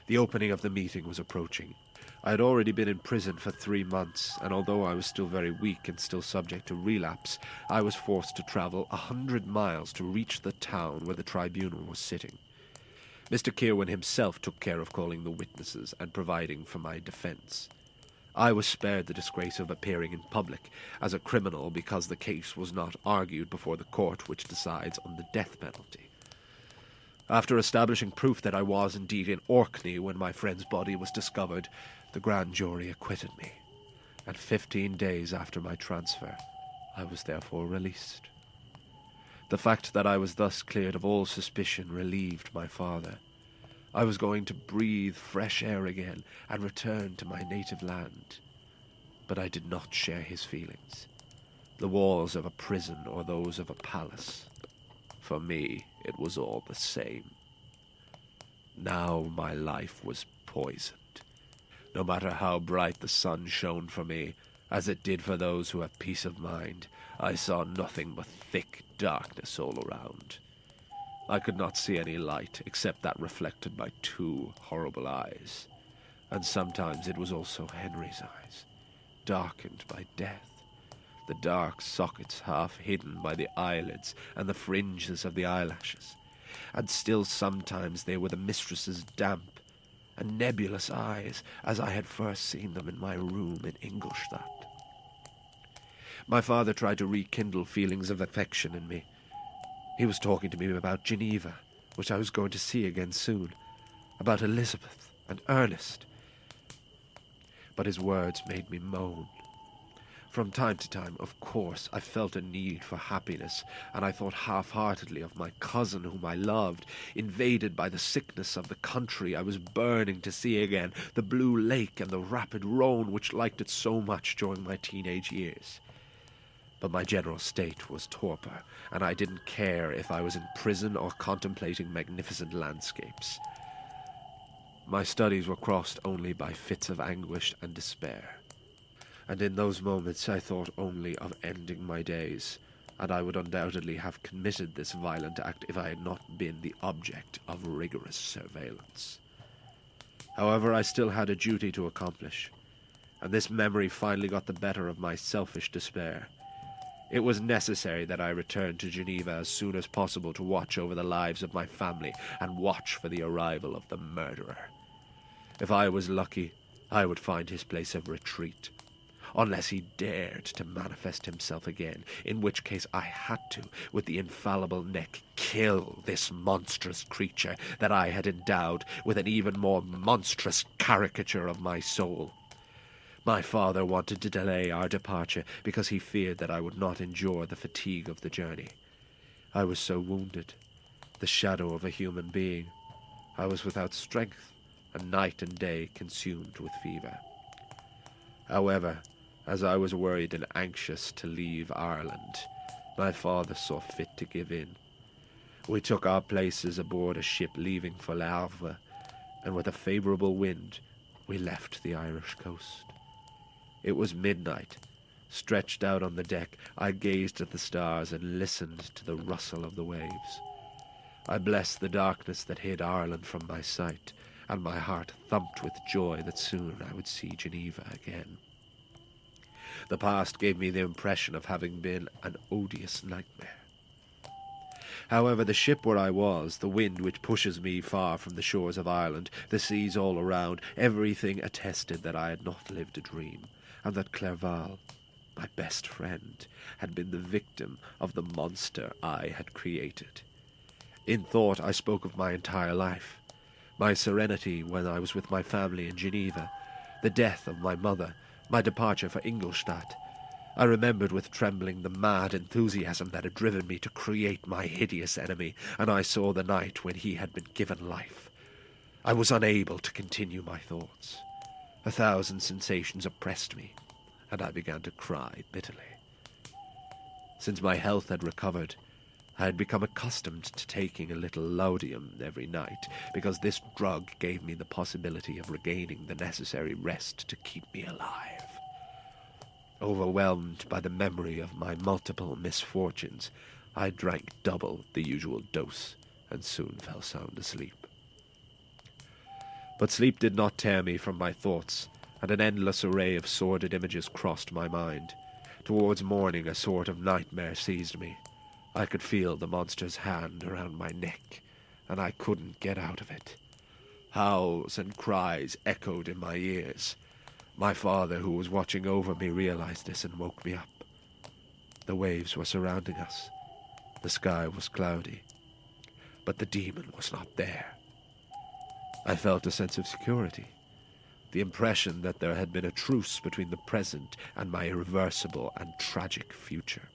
The opening of the meeting was approaching. I had already been in prison for 3 months, and although I was still very weak and still subject to relapse, I was forced to travel 100 miles to reach the town where the tribunal was sitting. Mr. Kirwan himself took care of calling the witnesses and providing for my defense. I was spared the disgrace of appearing in public as a criminal because the case was not argued before the court which decides on the death penalty. After establishing proof that I was indeed in Orkney when my friend's body was discovered, the grand jury acquitted me, and 15 days after my transfer, I was therefore released. The fact that I was thus cleared of all suspicion relieved my father. I was going to breathe fresh air again and return to my native land. But I did not share his feelings. The walls of a prison or those of a palace. For me, it was all the same. Now my life was poisoned. No matter how bright the sun shone for me, as it did for those who have peace of mind, I saw nothing but thick darkness all around. I could not see any light except that reflected by 2 horrible eyes, and sometimes it was also Henry's eyes, darkened by death, the dark sockets half hidden by the eyelids and the fringes of the eyelashes, and still sometimes they were the mistress's damp and nebulous eyes as I had first seen them in my room in Ingolstadt. My father tried to rekindle feelings of affection in me. He was talking to me about Geneva, which I was going to see again soon, about Elizabeth and Ernest. But his words made me moan. From time to time, of course, I felt a need for happiness, and I thought half-heartedly of my cousin whom I loved, invaded by the sickness of the country I was burning to see again, the blue lake and the rapid Rhone which liked it so much during my teenage years. But my general state was torpor, and I didn't care if I was in prison or contemplating magnificent landscapes. My studies were crossed only by fits of anguish and despair. And in those moments I thought only of ending my days, and I would undoubtedly have committed this violent act if I had not been the object of rigorous surveillance. However, I still had a duty to accomplish, and this memory finally got the better of my selfish despair. It was necessary that I return to Geneva as soon as possible to watch over the lives of my family and watch for the arrival of the murderer. If I was lucky, I would find his place of retreat, unless he dared to manifest himself again, in which case I had to, with the infallible neck, kill this monstrous creature that I had endowed with an even more monstrous caricature of my soul. My father wanted to delay our departure because he feared that I would not endure the fatigue of the journey. I was so wounded, the shadow of a human being. I was without strength, and night and day consumed with fever. However, as I was worried and anxious to leave Ireland, my father saw fit to give in. We took our places aboard a ship leaving for Le Havre, and with a favourable wind, we left the Irish coast. It was midnight. Stretched out on the deck, I gazed at the stars and listened to the rustle of the waves. I blessed the darkness that hid Ireland from my sight, and my heart thumped with joy that soon I would see Geneva again. The past gave me the impression of having been an odious nightmare. However, the ship where I was, the wind which pushes me far from the shores of Ireland, the seas all around, everything attested that I had not lived a dream, and that Clerval, my best friend, had been the victim of the monster I had created. In thought, I spoke of my entire life. My serenity when I was with my family in Geneva, the death of my mother, my departure for Ingolstadt. I remembered with trembling the mad enthusiasm that had driven me to create my hideous enemy, and I saw the night when he had been given life. I was unable to continue my thoughts. 1,000 sensations oppressed me, and I began to cry bitterly. Since my health had recovered, I had become accustomed to taking a little laudanum every night, because this drug gave me the possibility of regaining the necessary rest to keep me alive. Overwhelmed by the memory of my multiple misfortunes, I drank double the usual dose and soon fell sound asleep. But sleep did not tear me from my thoughts, and an endless array of sordid images crossed my mind. Towards morning, a sort of nightmare seized me. I could feel the monster's hand around my neck, and I couldn't get out of it. Howls and cries echoed in my ears. My father, who was watching over me, realized this and woke me up. The waves were surrounding us. The sky was cloudy, but the demon was not there. I felt a sense of security, the impression that there had been a truce between the present and my irreversible and tragic future.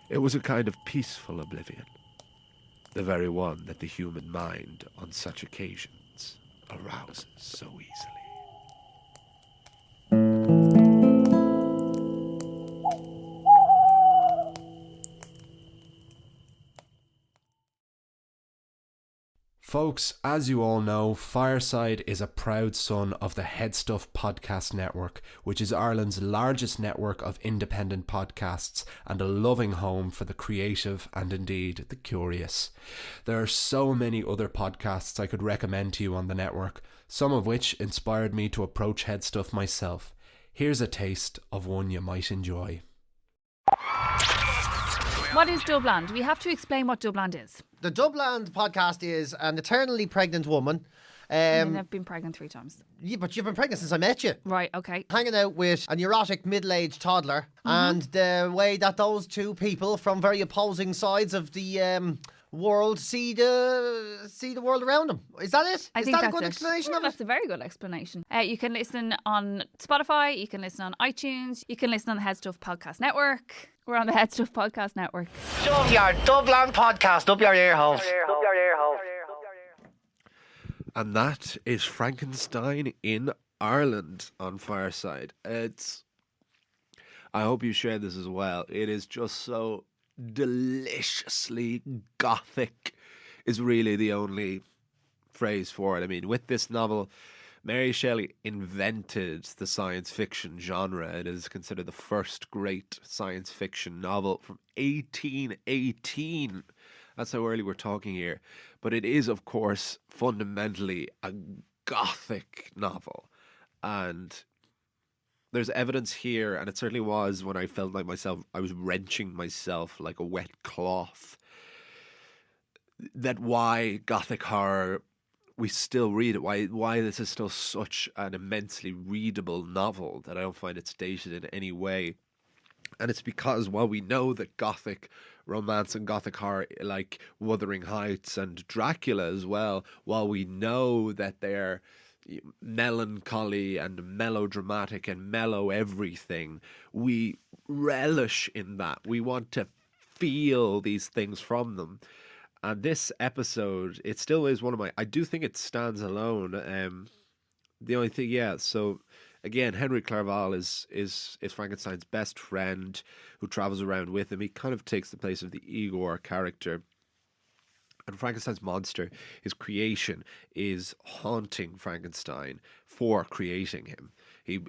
It was a kind of peaceful oblivion, the very one that the human mind on such occasions arouses so easily. Folks, as you all know, Fireside is a proud son of the Headstuff Podcast Network, which is Ireland's largest network of independent podcasts and a loving home for the creative and indeed the curious. There are so many other podcasts I could recommend to you on the network, some of which inspired me to approach Headstuff myself. Here's a taste of one you might enjoy. What is Dubland? We have to explain what Dubland is. The Dubland podcast is an eternally pregnant woman. I mean, I've been pregnant 3 times. Yeah, but you've been pregnant since I met you. Right, okay. Hanging out with a neurotic middle-aged toddler, and the way that those two people from very opposing sides of the world see the world around them. Is that it? I Is think that a that's good it. explanation Yeah, of that's it? a very good explanation. You can listen on Spotify, you can listen on iTunes, you can listen on the Headstuff Podcast Network. We're on the Headstuff Podcast Network. Shove your Dubland podcast up your ear holes. And that is Frankenstein in Ireland on Fireside. I hope you share this as well. It is just so deliciously gothic is really the only phrase for it. I mean, with this novel, Mary Shelley invented the science fiction genre. It is considered the first great science fiction novel from 1818. That's how early we're talking here. But it is, of course, fundamentally a gothic novel. And there's evidence here, and it certainly was when I felt like I was wrenching myself like a wet cloth, that why gothic horror, we still read it, why this is still such an immensely readable novel, that I don't find it dated in any way. And it's because while we know that gothic romance and gothic horror, like Wuthering Heights and Dracula as well, while we know that they're melancholy and melodramatic and mellow everything, we relish in that. We want to feel these things from them. And this episode, it still is one of I do think it stands alone. The only thing, so again, Henry Clerval is Frankenstein's best friend who travels around with him. He kind of takes the place of the Igor character. And Frankenstein's monster, his creation, is haunting Frankenstein for creating him. He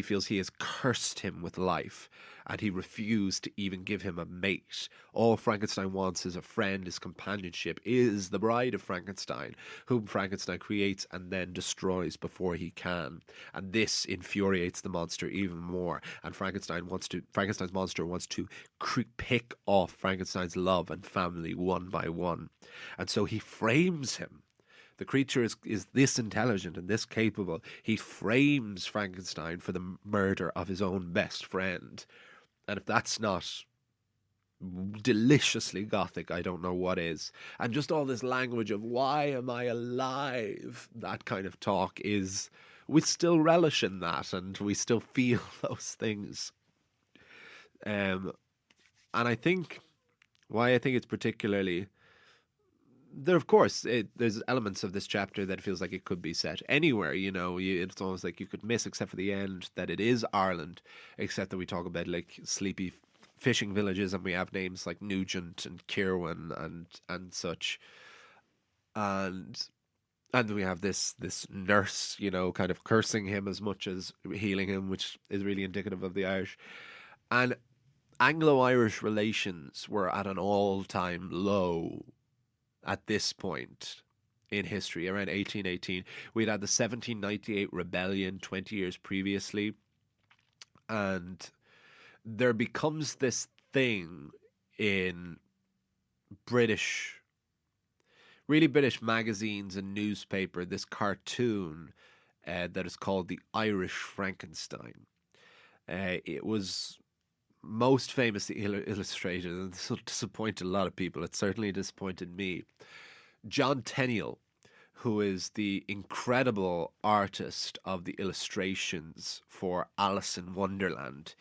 feels he has cursed him with life, and he refused to even give him a mate. All Frankenstein wants is a friend, his companionship, is the bride of Frankenstein, whom Frankenstein creates and then destroys before he can. And this infuriates the monster even more. And Frankenstein's monster wants to pick off Frankenstein's love and family one by one. And so he frames him. The creature is this intelligent and this capable. He frames Frankenstein for the murder of his own best friend. And if that's not deliciously gothic, I don't know what is. And just all this language of why am I alive, that kind of talk is, we still relish in that and we still feel those things. And I think why I think it's particularly there, of course, there's elements of this chapter that feels like it could be set anywhere. It's almost like you could miss, except for the end, that it is Ireland, except that we talk about like sleepy fishing villages, and we have names like Nugent and Kirwan and such, and we have this nurse, kind of cursing him as much as healing him, which is really indicative of the Irish. And Anglo-Irish relations were at an all-time low at this point in history, around 1818. We'd had the 1798 rebellion 20 years previously, and there becomes this thing in British magazines and newspaper, this cartoon that is called the Irish Frankenstein. It was most famously illustrated, and this will disappoint a lot of people. It certainly disappointed me. John Tenniel, who is the incredible artist of the illustrations for Alice in Wonderland.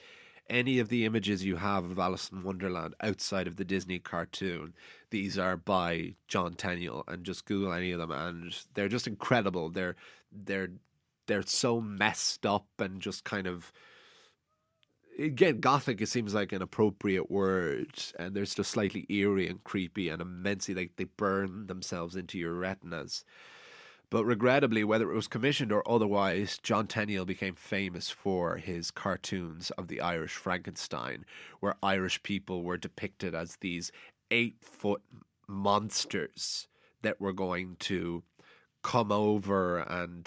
Any of the images you have of Alice in Wonderland outside of the Disney cartoon, these are by John Tenniel, and just Google any of them, and they're just incredible. They're so messed up and just kind of, again, gothic, it seems like an appropriate word, and they're still slightly eerie and creepy and immensely, like they burn themselves into your retinas. But regrettably, whether it was commissioned or otherwise, John Tenniel became famous for his cartoons of the Irish Frankenstein, where Irish people were depicted as these 8-foot monsters that were going to come over and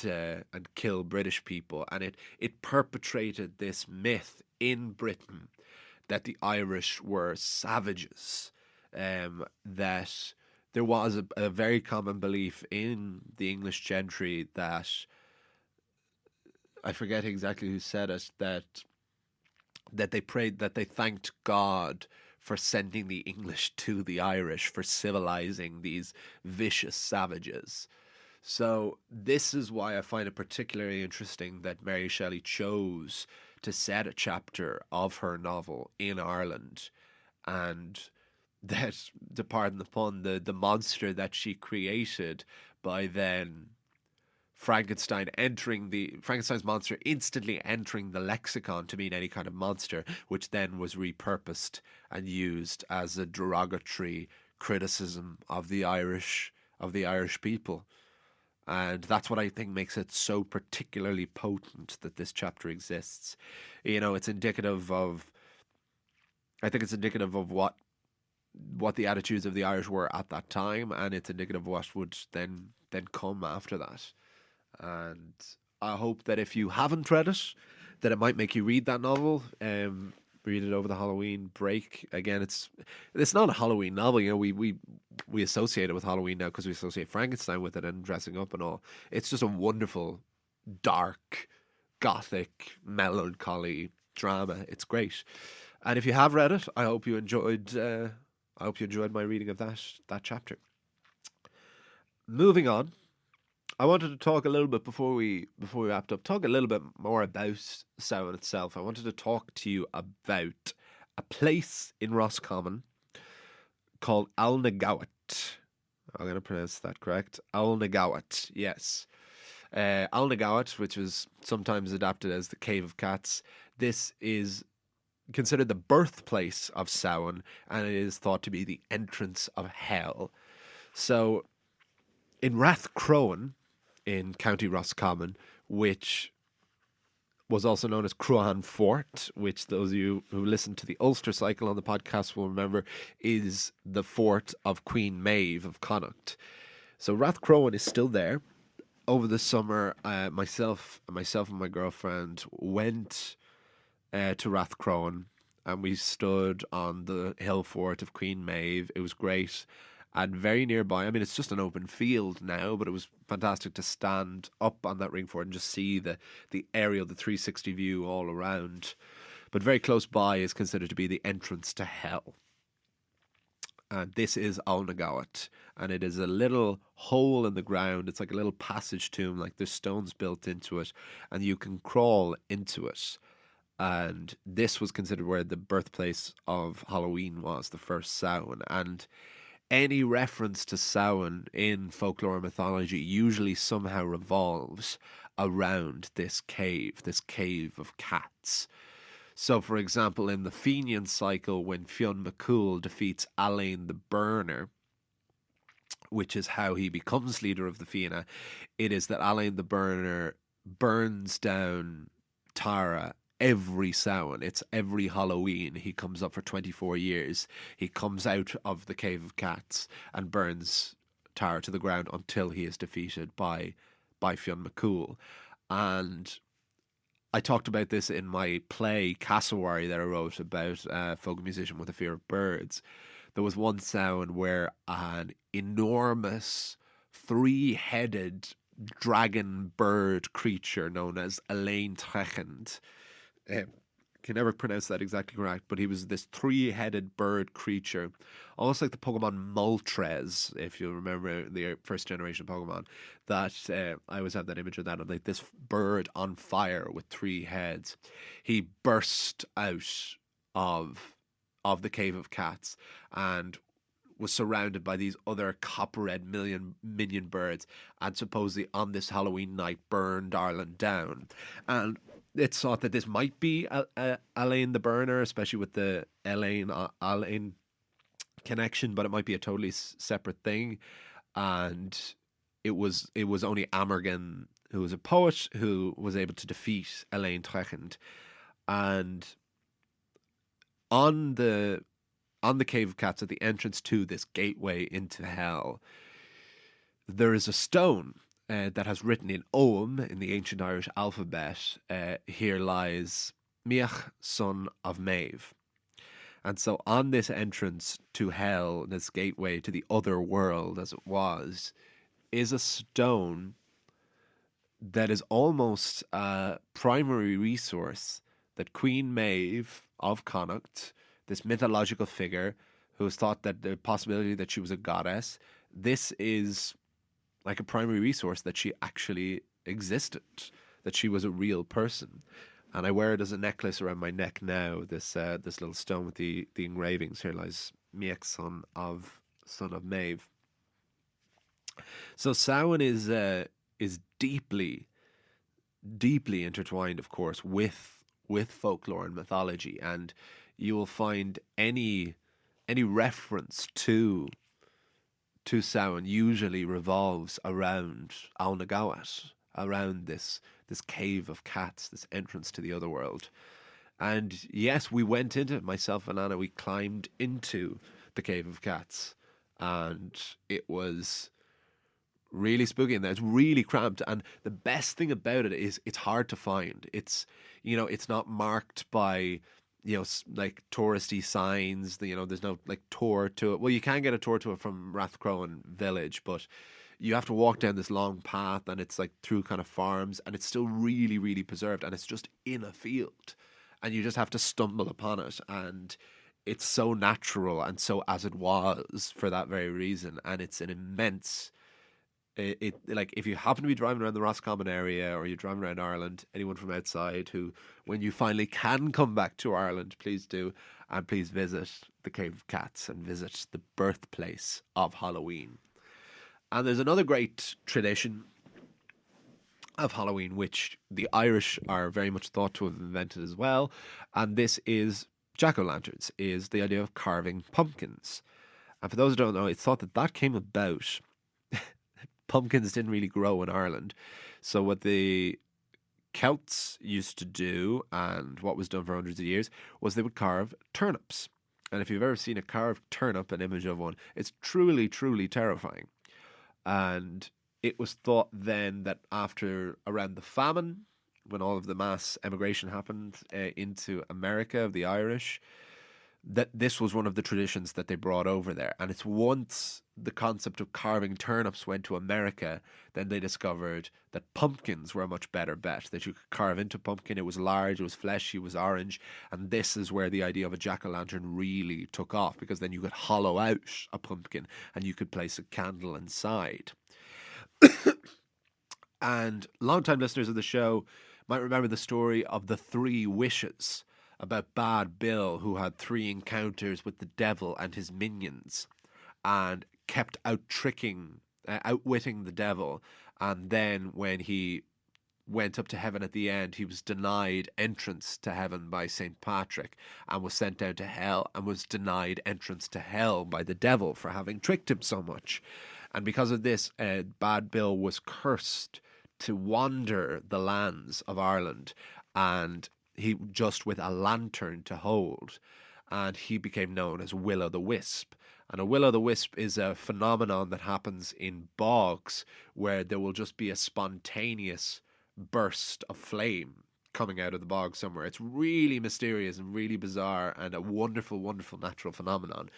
kill British people. And it perpetrated this myth in Britain that the Irish were savages, that there was a very common belief in the English gentry that, I forget exactly who said it, that they prayed, that they thanked God for sending the English to the Irish, for civilizing these vicious savages. So this is why I find it particularly interesting that Mary Shelley chose to set a chapter of her novel in Ireland, and that, to pardon the pun, the monster that she created by then Frankenstein's monster instantly entering the lexicon to mean any kind of monster, which then was repurposed and used as a derogatory criticism of the Irish people. And that's what I think makes it so particularly potent that this chapter exists. It's indicative of what the attitudes of the Irish were at that time, and it's indicative of what would then come after that. And I hope that if you haven't read it, that it might make you read that novel. Read it over the Halloween break. Again, it's not a Halloween novel. We associate it with Halloween now because we associate Frankenstein with it and dressing up and all. It's just a wonderful, dark, gothic, melancholy drama. It's great. And if you have read it, I hope you enjoyed. I hope you enjoyed my reading of that chapter. Moving on, I wanted to talk a little bit before we wrapped up. Talk a little bit more about Samhain itself. I wanted to talk to you about a place in Roscommon called Alnagowit. I'm going to pronounce that correct. Alnagowit, yes. Alnagowit, which was sometimes adapted as the Cave of Cats. This is considered the birthplace of Samhain, and it is thought to be the entrance of hell. So, in Rathcrowan, in County Roscommon, which was also known as Cruaghan Fort, which those of you who listen to the Ulster Cycle on the podcast will remember is the fort of Queen Maeve of Connacht. So Rathcrowan is still there. Over the summer, myself and my girlfriend went to Rathcrowan, and we stood on the hill fort of Queen Maeve. It was great. And very nearby, I mean, it's just an open field now, but it was fantastic to stand up on that ring fort and just see the aerial, the 360 view all around. But very close by is considered to be the entrance to hell. And this is Alnagawat. And it is a little hole in the ground. It's like a little passage tomb, like there's stones built into it. And you can crawl into it. And this was considered where the birthplace of Halloween was, the first Samhain. And any reference to Samhain in folklore and mythology usually somehow revolves around this cave of cats. So, for example, in the Fenian cycle, when Fionn McCool defeats Alain the Burner, which is how he becomes leader of the Fianna, it is that Alain the Burner burns down Tara every Samhain. It's every Halloween. He comes up for 24 years. He comes out of the Cave of Cats and burns Tara to the ground until he is defeated by Fionn McCool. And I talked about this in my play Cassowary that I wrote about a folk musician with a fear of birds. There was one Samhain where an enormous 3-headed dragon bird creature known as Elaine Trechend, can never pronounce that exactly correct, but he was this 3-headed bird creature, almost like the Pokemon Moltres, if you remember the first generation Pokemon. That I always have that image of that, of like this bird on fire with 3 heads. He burst out of the Cave of Cats and was surrounded by these other copper-red minion birds, and supposedly on this Halloween night burned Ireland down. And it's thought that this might be Alain the Burner, especially with the Alain connection, but it might be a totally separate thing. And it was only Amergin, who was a poet, who was able to defeat Elaine Trechend. And on the Cave of Cats, at the entrance to this gateway into hell, there is a stone that has written in Ogham, in the ancient Irish alphabet, here lies Miach, son of Maeve. And so on this entrance to hell, this gateway to the other world, as it was, is a stone that is almost a primary resource that Queen Maeve of Connacht, this mythological figure who was thought that the possibility that she was a goddess, this is like a primary resource that she actually existed, that she was a real person. And I wear it as a necklace around my neck now, this little stone with the engravings. Here lies Miach, son of Maeve. So Samhain is deeply, deeply intertwined, of course, with folklore and mythology, and you will find any reference to Samhain usually revolves around Alnagawat, around this cave of cats, this entrance to the other world. And yes, we went into it, myself and Anna, we climbed into the Cave of Cats, and it was really spooky in there. It's really cramped, and the best thing about it is it's hard to find. It's not marked by like touristy signs. There's no like tour to it. Well, you can get a tour to it from Rathcrowan Village, but you have to walk down this long path, and it's like through kind of farms, and it's still really, really preserved, and it's just in a field, and you just have to stumble upon it, and it's so natural and so as it was for that very reason. And it's an immense. It like if you happen to be driving around the Roscommon area, or you're driving around Ireland, anyone from outside who, when you finally can come back to Ireland, please do, and please visit the Cave of Cats and visit the birthplace of Halloween. And there's another great tradition of Halloween which the Irish are very much thought to have invented as well, and this is jack-o'-lanterns, is the idea of carving pumpkins. And for those who don't know, it's thought that came about. Pumpkins didn't really grow in Ireland. So what the Celts used to do, and what was done for hundreds of years, was they would carve turnips. And if you've ever seen a carved turnip, an image of one, it's truly, truly terrifying. And it was thought then that after around the famine, when all of the mass emigration happened into America of the Irish, that this was one of the traditions that they brought over there. And it's once the concept of carving turnips went to America, then they discovered that pumpkins were a much better bet, that you could carve into pumpkin. It was large, it was fleshy, it was orange. And this is where the idea of a jack-o'-lantern really took off, because then you could hollow out a pumpkin and you could place a candle inside. And long-time listeners of the show might remember the story of the 3 wishes, about Bad Bill, who had 3 encounters with the devil and his minions and kept outwitting the devil. And then when he went up to heaven at the end, he was denied entrance to heaven by St. Patrick and was sent down to hell, and was denied entrance to hell by the devil for having tricked him so much. And because of this, Bad Bill was cursed to wander the lands of Ireland, and he just with a lantern to hold, and he became known as Will-o'-the-Wisp. And a will-o'-the-wisp is a phenomenon that happens in bogs where there will just be a spontaneous burst of flame coming out of the bog somewhere. It's really mysterious and really bizarre and a wonderful, wonderful natural phenomenon.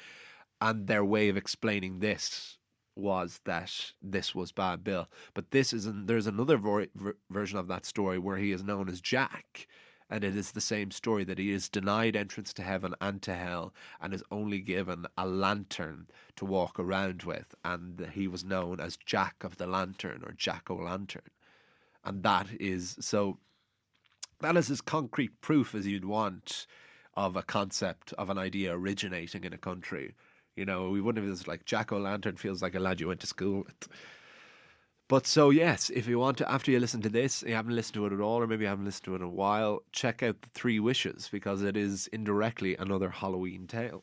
And their way of explaining this was that this was Bad Bill. But there's another version of that story where he is known as Jack. And it is the same story, that he is denied entrance to heaven and to hell and is only given a lantern to walk around with. And he was known as Jack of the Lantern, or Jack-o'-lantern. And that is as concrete proof as you'd want of a concept, of an idea originating in a country. You know, we wouldn't have, like, Jack-o'-lantern feels like a lad you went to school with. But so, yes, if you want to, after you listen to this, you haven't listened to it at all, or maybe you haven't listened to it in a while, check out the 3 Wishes, because it is indirectly another Halloween tale.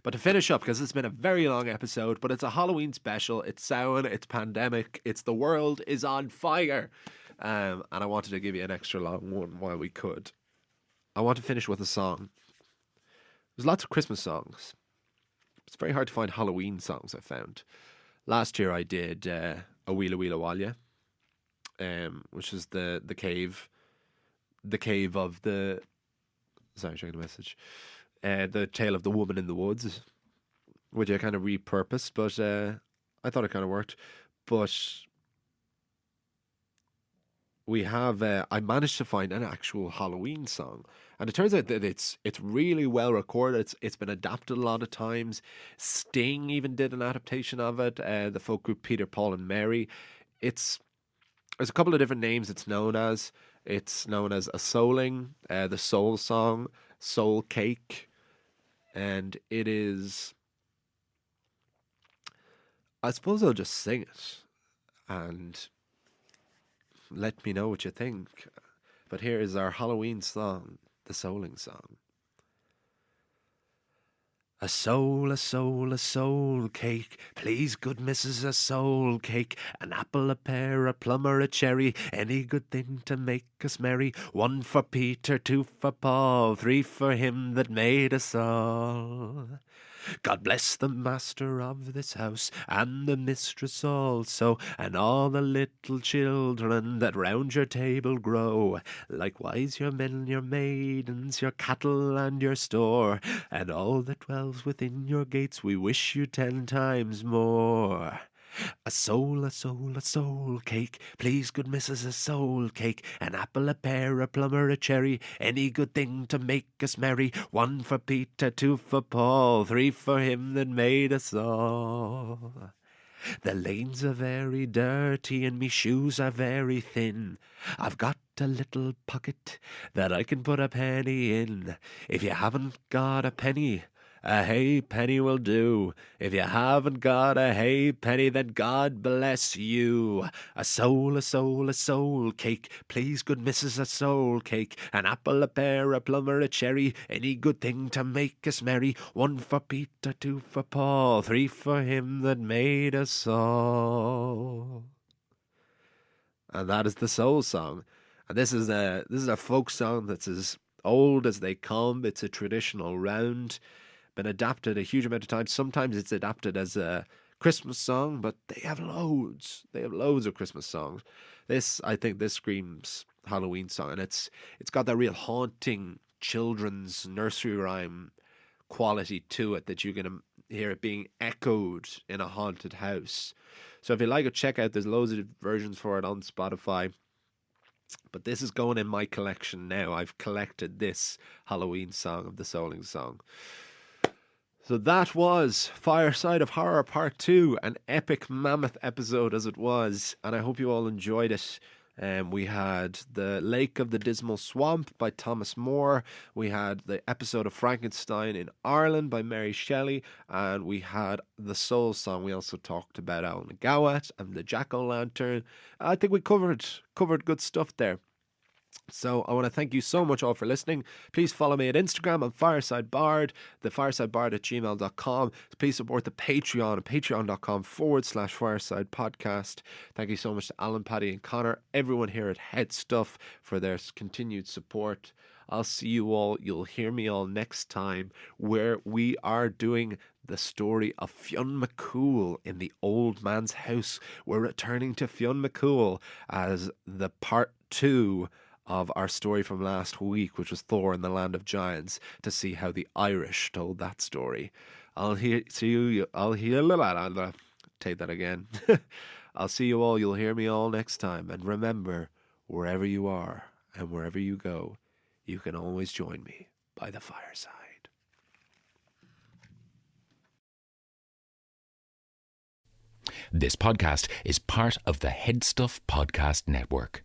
But to finish up, because it's been a very long episode, but it's a Halloween special, it's Samhain, it's pandemic, it's the world is on fire. And I wanted to give you an extra long one while we could. I want to finish with a song. There's lots of Christmas songs. It's very hard to find Halloween songs, I found. Last year I did A Wheela Wheela Walia, which is the cave of the... Sorry, checking the message. The Tale of the Woman in the Woods, which I kind of repurposed, but I thought it kind of worked. But we have... I managed to find an actual Halloween song. And it turns out that it's really well recorded. It's been adapted a lot of times. Sting even did an adaptation of it. The folk group Peter, Paul and Mary. There's a couple of different names it's known as. It's known as A Souling, the Soul Song, Soul Cake. And it is... I suppose I'll just sing it and let me know what you think. But here is our Halloween song, the Souling Song. A soul, a soul, a soul cake. Please, good missus, a soul cake. An apple, a pear, a plum, or a cherry. Any good thing to make us merry. 1 for Peter, 2 for Paul, 3 for him that made us all. God bless the master of this house, and the mistress also, and all the little children that round your table grow. Likewise your men, your maidens, your cattle, and your store, and all that dwells within your gates, we wish you 10 times more. A soul, a soul, a soul cake. Please, good missus, a soul cake. An apple, a pear, a plum, or a cherry. Any good thing to make us merry. 1 for Peter, 2 for Paul, 3 for him that made us all. The lanes are very dirty and me shoes are very thin. I've got a little pocket that I can put a penny in. If you haven't got a penny, a halfpenny will do. If you haven't got a halfpenny, then God bless you. A soul, a soul, a soul cake. Please, good missus, a soul cake. An apple, a pear, a plum, or a cherry. Any good thing to make us merry. 1 for Peter, 2 for Paul, 3 for him that made us all. And that is the Soul Song. And this is a folk song that's as old as they come. It's a traditional round. Been adapted a huge amount of times. Sometimes it's adapted as a Christmas song, but they have loads. They have loads of Christmas songs. I think this screams Halloween song, and it's got that real haunting children's nursery rhyme quality to it that you can hear it being echoed in a haunted house. So if you like it, check out, there's loads of versions for it on Spotify. But this is going in my collection now. I've collected this Halloween song of the Souling Song. So that was Fireside of Horror Part 2, an epic mammoth episode as it was, and I hope you all enjoyed it. We had The Lake of the Dismal Swamp by Thomas More. We had the episode of Frankenstein in Ireland by Mary Shelley. And we had the Soul Song. We also talked about Alan Gowat and the Jack-o'-lantern. I think we covered good stuff there. So I want to thank you so much all for listening. Please follow me at Instagram on Fireside Bard, thefiresidebard@gmail.com. Please support the Patreon at patreon.com/Fireside Podcast. Thank you so much to Alan, Paddy and Connor, everyone here at Head Stuff for their continued support. I'll see you all, you'll hear me all next time, where we are doing the story of Fionn McCool in the Old Man's House. We're returning to Fionn McCool as the part 2 of our story from last week, which was Thor in the Land of Giants, to see how the Irish told that story. Take that again. I'll see you all, you'll hear me all next time. And remember, wherever you are and wherever you go, you can always join me by the fireside. This podcast is part of the Head Stuff Podcast Network.